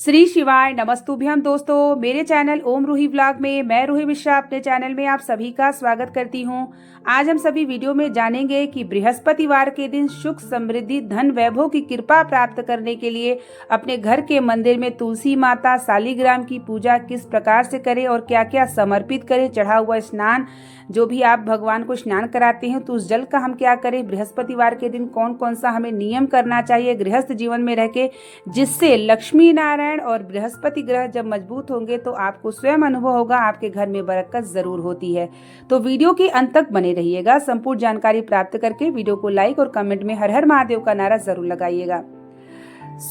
श्री शिवाय नमस्तुभ्यम दोस्तों, मेरे चैनल ओम रूही व्लॉग में मैं रूही मिश्रा अपने चैनल में आप सभी का स्वागत करती हूं। आज हम सभी वीडियो में जानेंगे कि बृहस्पतिवार के दिन सुख समृद्धि धन वैभव की कृपा प्राप्त करने के लिए अपने घर के मंदिर में तुलसी माता शालिग्राम की पूजा किस प्रकार से करें और क्या क्या समर्पित करें। चढ़ा हुआ स्नान, जो भी आप भगवान को स्नान कराते हैं तो उस जल का हम क्या करें। बृहस्पतिवार के दिन कौन कौन सा हमें नियम करना चाहिए गृहस्थ जीवन में रह के, जिससे लक्ष्मी नारायण और बृहस्पति ग्रह जब मजबूत होंगे तो आपको स्वयं अनुभव होगा, आपके घर में बरकत जरूर होती है। तो वीडियो के अंत तक बने रहिएगा। संपूर्ण जानकारी प्राप्त करके वीडियो को लाइक और कमेंट में हर हर महादेव का नारा जरूर लगाइएगा।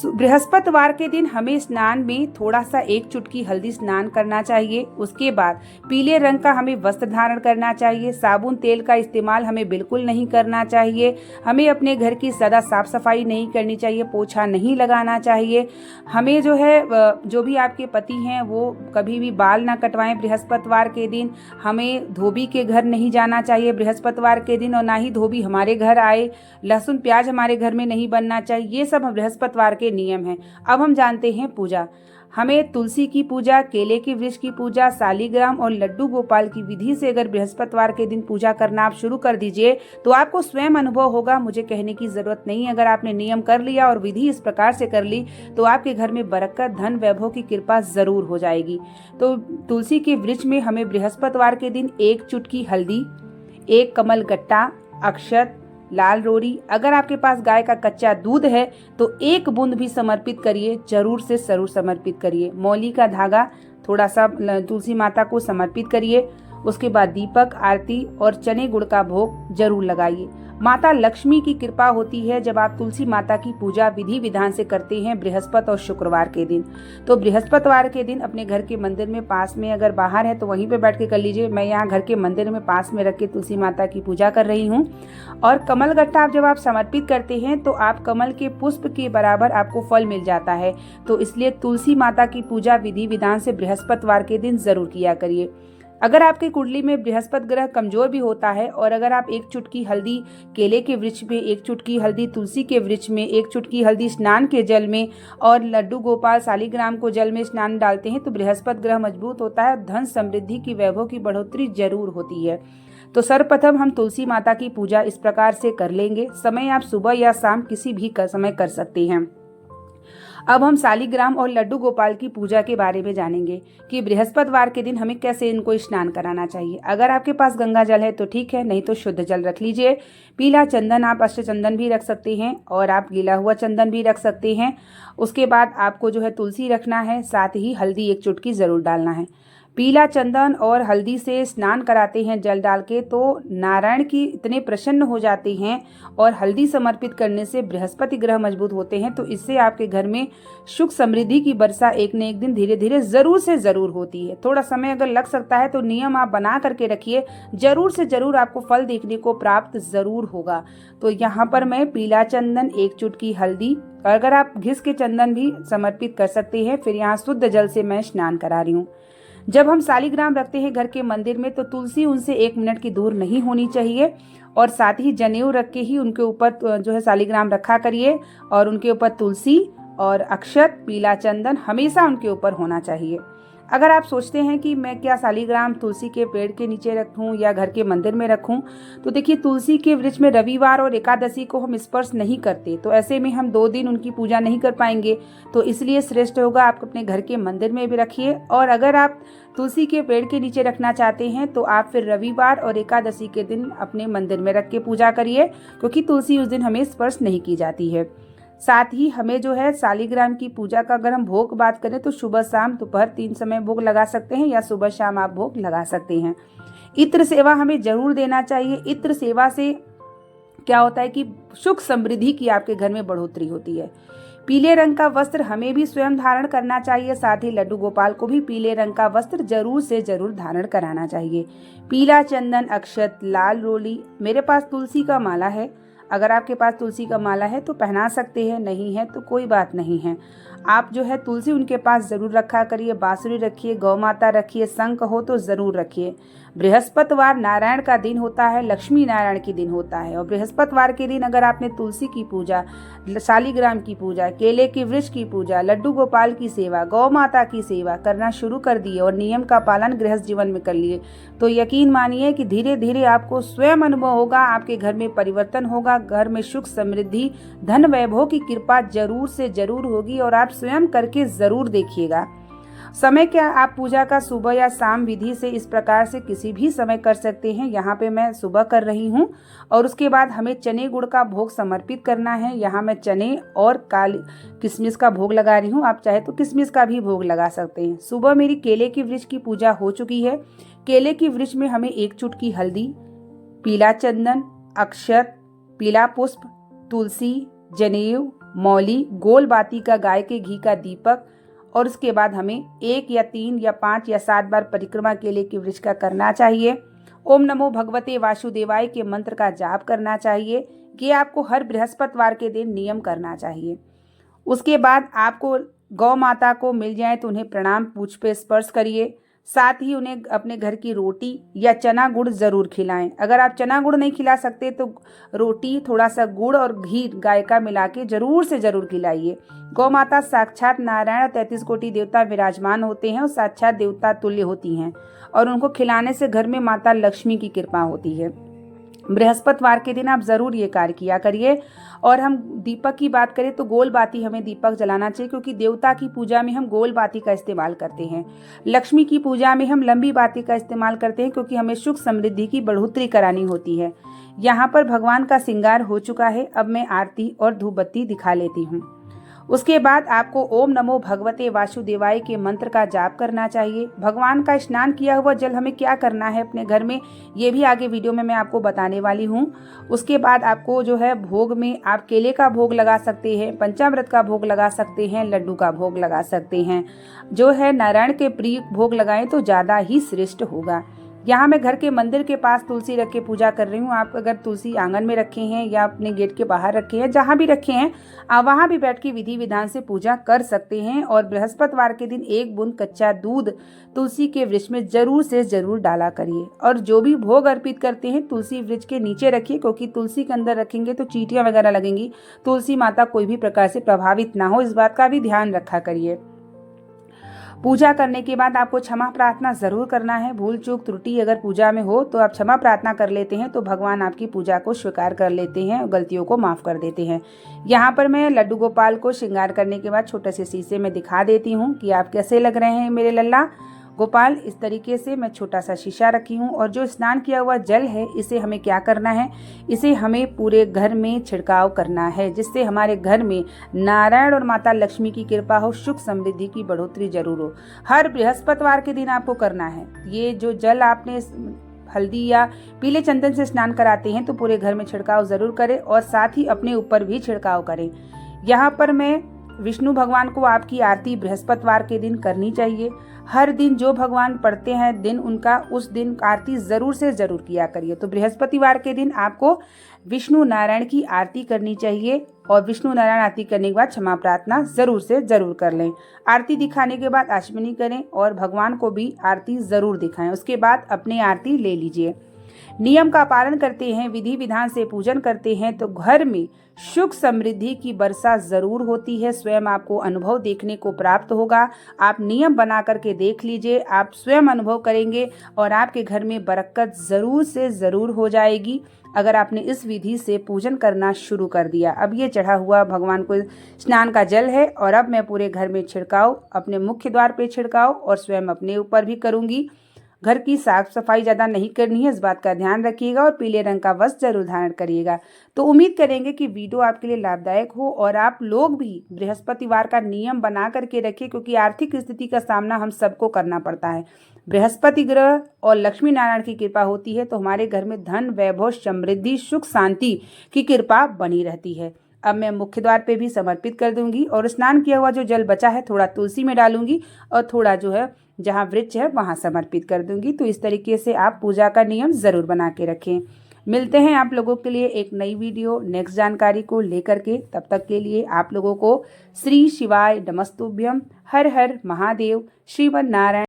बृहस्पतिवार के दिन हमें स्नान में थोड़ा सा 1 चुटकी हल्दी स्नान करना चाहिए। उसके बाद पीले रंग का हमें वस्त्र धारण करना चाहिए। साबुन तेल का इस्तेमाल हमें बिल्कुल नहीं करना चाहिए। हमें अपने घर की सदा साफ सफाई नहीं करनी चाहिए, पोछा नहीं लगाना चाहिए। हमें जो भी आपके पति हैं वो कभी भी बाल ना कटवाएं बृहस्पतिवार के दिन। हमें धोबी के घर नहीं जाना चाहिए बृहस्पतिवार के दिन, और ना ही धोबी हमारे घर आए। लहसुन प्याज हमारे घर में नहीं बनना चाहिए। ये सब बृहस्पतिवार के नियम हैं। अब हम जानते हैं पूजा। हमें तुलसी की पूजा, केले के वृक्ष की पूजा, शालिग्राम और लड्डू गोपाल की विधि से अगर बृहस्पतिवार के दिन पूजा करना आप शुरू कर दीजिए तो आपको स्वयं अनुभव होगा। मुझे कहने की जरूरत नहीं है। अगर आपने नियम कर लिया और विधि इस प्रकार से कर ली तो आपके घर में बरकत धन वैभव की कृपा जरूर हो जाएगी। तो तुलसी के वृक्ष में हमें बृहस्पतिवार के दिन 1 चुटकी हल्दी, 1 कमल गट्टा, अक्षत, लाल रोरी, अगर आपके पास गाय का कच्चा दूध है तो 1 बूंद भी समर्पित करिए, जरूर से जरूर समर्पित करिए। मौली का धागा थोड़ा सा तुलसी माता को समर्पित करिए। उसके बाद दीपक, आरती और चने गुड़ का भोग जरूर लगाइए। माता लक्ष्मी की कृपा होती है जब आप तुलसी माता की पूजा विधि विधान से करते हैं बृहस्पति और शुक्रवार के दिन। तो बृहस्पतिवार के दिन अपने घर के मंदिर में पास में, अगर बाहर है तो वहीं पे बैठ के कर लीजिए। मैं यहाँ घर के मंदिर में पास में रख के तुलसी माता की पूजा कर रही हूँ। और कमल गट्टा जब आप समर्पित करते हैं तो आप कमल के पुष्प के बराबर आपको फल मिल जाता है। तो इसलिए तुलसी माता की पूजा विधि विधान से बृहस्पतिवार के दिन जरूर किया करिए। अगर आपकी कुंडली में बृहस्पति ग्रह कमजोर भी होता है और अगर आप 1 चुटकी हल्दी केले के वृक्ष में, 1 चुटकी हल्दी तुलसी के वृक्ष में, 1 चुटकी हल्दी स्नान के जल में और लड्डू गोपाल शालिग्राम को जल में स्नान डालते हैं तो बृहस्पति ग्रह मजबूत होता है। धन समृद्धि की वैभव की बढ़ोतरी जरूर होती है। तो सर्वप्रथम हम तुलसी माता की पूजा इस प्रकार से कर लेंगे। समय आप सुबह या शाम किसी भी समय कर सकते हैं। अब हम शालिग्राम और लड्डू गोपाल की पूजा के बारे में जानेंगे कि बृहस्पतिवार के दिन हमें कैसे इनको स्नान कराना चाहिए। अगर आपके पास गंगा जल है तो ठीक है, नहीं तो शुद्ध जल रख लीजिए। पीला चंदन, आप अष्टचंदन भी रख सकते हैं और आप गीला हुआ चंदन भी रख सकते हैं। उसके बाद आपको तुलसी रखना है, साथ ही हल्दी 1 चुटकी जरूर डालना है। पीला चंदन और हल्दी से स्नान कराते हैं जल डाल के तो नारायण की इतने प्रसन्न हो जाते हैं, और हल्दी समर्पित करने से बृहस्पति ग्रह मजबूत होते हैं। तो इससे आपके घर में सुख समृद्धि की वर्षा एक न एक दिन धीरे धीरे जरूर से जरूर होती है। थोड़ा समय अगर लग सकता है तो नियम आप बना करके रखिए, जरूर से जरूर आपको फल देखने को प्राप्त जरूर होगा। तो यहाँ पर मैं पीला चंदन, 1 चुटकी हल्दी, और अगर आप घिस के चंदन भी समर्पित कर सकते हैं। फिर यहाँ शुद्ध जल से मैं स्नान करा रही हूँ। जब हम शालिग्राम रखते हैं घर के मंदिर में तो तुलसी उनसे 1 मिनट की दूर नहीं होनी चाहिए, और साथ ही जनेऊ रख के ही उनके ऊपर शालिग्राम रखा करिए, और उनके ऊपर तुलसी और अक्षत, पीला चंदन हमेशा उनके ऊपर होना चाहिए। अगर आप सोचते हैं कि मैं क्या शालिग्राम तुलसी के पेड़ के नीचे रखूं या घर के मंदिर में रखूं, तो देखिए तुलसी के वृक्ष में रविवार और एकादशी को हम स्पर्श नहीं करते, तो ऐसे में हम 2 दिन उनकी पूजा नहीं कर पाएंगे। तो इसलिए श्रेष्ठ होगा आप अपने घर के मंदिर में भी रखिए। और अगर आप तुलसी के पेड़ के नीचे रखना चाहते हैं तो आप फिर रविवार और एकादशी के दिन अपने मंदिर में रख के पूजा करिए, क्योंकि तुलसी उस दिन हमें स्पर्श नहीं की जाती है। साथ ही हमें शालिग्राम की पूजा का अगर हम भोग बात करें तो सुबह शाम दोपहर 3 समय भोग लगा सकते हैं, या सुबह शाम आप भोग लगा सकते हैं। इत्र सेवा हमें जरूर देना चाहिए। इत्र सेवा से क्या होता है कि सुख समृद्धि की आपके घर में बढ़ोतरी होती है। पीले रंग का वस्त्र हमें भी स्वयं धारण करना चाहिए। साथ ही लड्डू गोपाल को भी पीले रंग का वस्त्र जरूर से जरूर धारण कराना चाहिए। पीला चंदन, अक्षत, लाल रोली, मेरे पास तुलसी का माला है, अगर आपके पास तुलसी का माला है तो पहना सकते हैं, नहीं है तो कोई बात नहीं है। आप तुलसी उनके पास जरूर रखा करिए। बांसुरी रखिए, गौ माता रखिए, शंख हो तो जरूर रखिए। बृहस्पतिवार नारायण का दिन होता है, लक्ष्मी नारायण की दिन होता है। और बृहस्पतिवार के दिन अगर आपने तुलसी की पूजा, शालिग्राम की पूजा, केले के वृक्ष की पूजा, लड्डू गोपाल की सेवा, गौ माता की सेवा करना शुरू कर दिए और नियम का पालन गृहस्थ जीवन में कर लिए, तो यकीन मानिए कि धीरे धीरे आपको स्वयं अनुभव होगा, आपके घर में परिवर्तन होगा, घर में सुख समृद्धि धन वैभव की कृपा जरूर से जरूर होगी और आप स्वयं करके जरूर देखिएगा। समय क्या, आप पूजा का सुबह या शाम विधि से इस प्रकार से किसी भी समय कर सकते हैं। यहाँ पे मैं सुबह कर रही हूँ और उसके बाद हमें चने गुड़ का भोग समर्पित करना है। यहाँ मैं चने और काली किशमिश का भोग लगा रही हूँ, आप चाहे तो किशमिश का भी भोग लगा सकते हैं। सुबह मेरी केले की वृक्ष की पूजा हो चुकी है। केले की वृक्ष में हमें 1 चुटकी हल्दी, पीला चंदन, अक्षत, पीला पुष्प, तुलसी, जनेऊ, मौली, गोल बाती का गाय के घी का दीपक और उसके बाद हमें 1 या 3 या 5 या 7 बार परिक्रमा केले के वृक्ष का करना चाहिए। ओम नमो भगवते वासुदेवाय के मंत्र का जाप करना चाहिए। ये आपको हर बृहस्पतिवार के दिन नियम करना चाहिए। उसके बाद आपको गौ माता को मिल जाए तो उन्हें प्रणाम पूछ पे स्पर्श करिए। साथ ही उन्हें अपने घर की रोटी या चना गुड़ जरूर खिलाएं। अगर आप चना गुड़ नहीं खिला सकते तो रोटी, थोड़ा सा गुड़ और घी गाय का मिला के जरूर से जरूर खिलाइए। गौ माता साक्षात नारायण 33 कोटि देवता विराजमान होते हैं और साक्षात देवता तुल्य होती हैं और उनको खिलाने से घर में माता लक्ष्मी की कृपा होती है। बृहस्पतिवार के दिन आप जरूर ये कार्य किया करिए। और हम दीपक की बात करें तो गोल बाती हमें दीपक जलाना चाहिए, क्योंकि देवता की पूजा में हम गोल बाती का इस्तेमाल करते हैं। लक्ष्मी की पूजा में हम लंबी बाती का इस्तेमाल करते हैं, क्योंकि हमें सुख समृद्धि की बढ़ोतरी करानी होती है। यहाँ पर भगवान का श्रृंगार हो चुका है। अब मैं आरती और धूप बत्ती दिखा लेती हूँ। उसके बाद आपको ओम नमो भगवते वासुदेवाय के मंत्र का जाप करना चाहिए। भगवान का स्नान किया हुआ जल हमें क्या करना है अपने घर में, ये भी आगे वीडियो में मैं आपको बताने वाली हूँ। उसके बाद आपको जो है भोग में आप केले का भोग लगा सकते हैं, पंचामृत का भोग लगा सकते हैं, लड्डू का भोग लगा सकते हैं। जो है नारायण के प्रिय भोग लगाएं तो ज़्यादा ही श्रेष्ठ होगा। यहाँ मैं घर के मंदिर के पास तुलसी रख के पूजा कर रही हूँ। आप अगर तुलसी आंगन में रखे हैं या अपने गेट के बाहर रखे हैं, जहाँ भी रखे हैं आप वहाँ भी बैठ के विधि विधान से पूजा कर सकते हैं। और बृहस्पतिवार के दिन 1 बूंद कच्चा दूध तुलसी के वृक्ष में जरूर से जरूर डाला करिए। और जो भी भोग अर्पित करते हैं तुलसी वृक्ष के नीचे रखिए, क्योंकि तुलसी के अंदर रखेंगे तो चींटियाँ वगैरह लगेंगी, तुलसी माता कोई भी प्रकार से प्रभावित ना हो, इस बात का भी ध्यान रखा करिए। पूजा करने के बाद आपको क्षमा प्रार्थना जरूर करना है। भूल चूक त्रुटि अगर पूजा में हो तो आप क्षमा प्रार्थना कर लेते हैं तो भगवान आपकी पूजा को स्वीकार कर लेते हैं और गलतियों को माफ कर देते हैं। यहाँ पर मैं लड्डू गोपाल को श्रृंगार करने के बाद छोटे से शीशे में दिखा देती हूँ कि आप कैसे लग रहे हैं मेरे लल्ला गोपाल। इस तरीके से मैं छोटा सा शीशा रखी हूँ। और जो स्नान किया हुआ जल है इसे हमें क्या करना है, इसे हमें पूरे घर में छिड़काव करना है, जिससे हमारे घर में नारायण और माता लक्ष्मी की कृपा हो, सुख समृद्धि की बढ़ोतरी जरूर हो। हर बृहस्पतिवार के दिन आपको करना है। ये जो जल आपने हल्दी या पीले चंदन से स्नान कराते हैं तो पूरे घर में छिड़काव जरूर करें और साथ ही अपने ऊपर भी छिड़काव करें। यहाँ पर मैं विष्णु भगवान को आपकी आरती बृहस्पतिवार के दिन करनी चाहिए। हर दिन जो भगवान पढ़ते हैं दिन उनका उस दिन आरती जरूर से जरूर किया करिए। तो बृहस्पतिवार के दिन आपको विष्णु नारायण की आरती करनी चाहिए और विष्णु नारायण आरती करने के बाद क्षमा प्रार्थना जरूर से जरूर कर लें। आरती दिखाने के बाद आचमनी करें और भगवान को भी आरती जरूर दिखाएं। उसके बाद अपनी आरती ले लीजिए। नियम का पालन करते हैं, विधि विधान से पूजन करते हैं तो घर में सुख समृद्धि की वर्षा जरूर होती है। स्वयं आपको अनुभव देखने को प्राप्त होगा। आप नियम बना करके देख लीजिए, आप स्वयं अनुभव करेंगे और आपके घर में बरकत जरूर से जरूर हो जाएगी अगर आपने इस विधि से पूजन करना शुरू कर दिया। अब ये चढ़ा हुआ भगवान को स्नान का जल है और अब मैं पूरे घर में छिड़काव, अपने मुख्य द्वार पे छिड़काव और स्वयं अपने ऊपर भी करूंगी। घर की साफ सफाई ज़्यादा नहीं करनी है, इस बात का ध्यान रखिएगा और पीले रंग का वस्त्र जरूर धारण करिएगा। तो उम्मीद करेंगे कि वीडियो आपके लिए लाभदायक हो और आप लोग भी बृहस्पतिवार का नियम बना करके रखिए, क्योंकि आर्थिक स्थिति का सामना हम सबको करना पड़ता है। बृहस्पति ग्रह और लक्ष्मी नारायण की कृपा होती है तो हमारे घर में धन, वैभव, समृद्धि, सुख, शांति की कृपा बनी रहती है। अब मैं मुख्य द्वार पे भी समर्पित कर दूंगी और स्नान किया हुआ जो जल बचा है थोड़ा तुलसी में डालूंगी और थोड़ा जो है जहाँ वृक्ष है वहाँ समर्पित कर दूंगी। तो इस तरीके से आप पूजा का नियम जरूर बना के रखें। मिलते हैं आप लोगों के लिए एक नई वीडियो नेक्स्ट जानकारी को लेकर के। तब तक के लिए आप लोगों को श्री शिवाय नमस्तुभ्यम। हर हर महादेव। श्रीमन नारायण।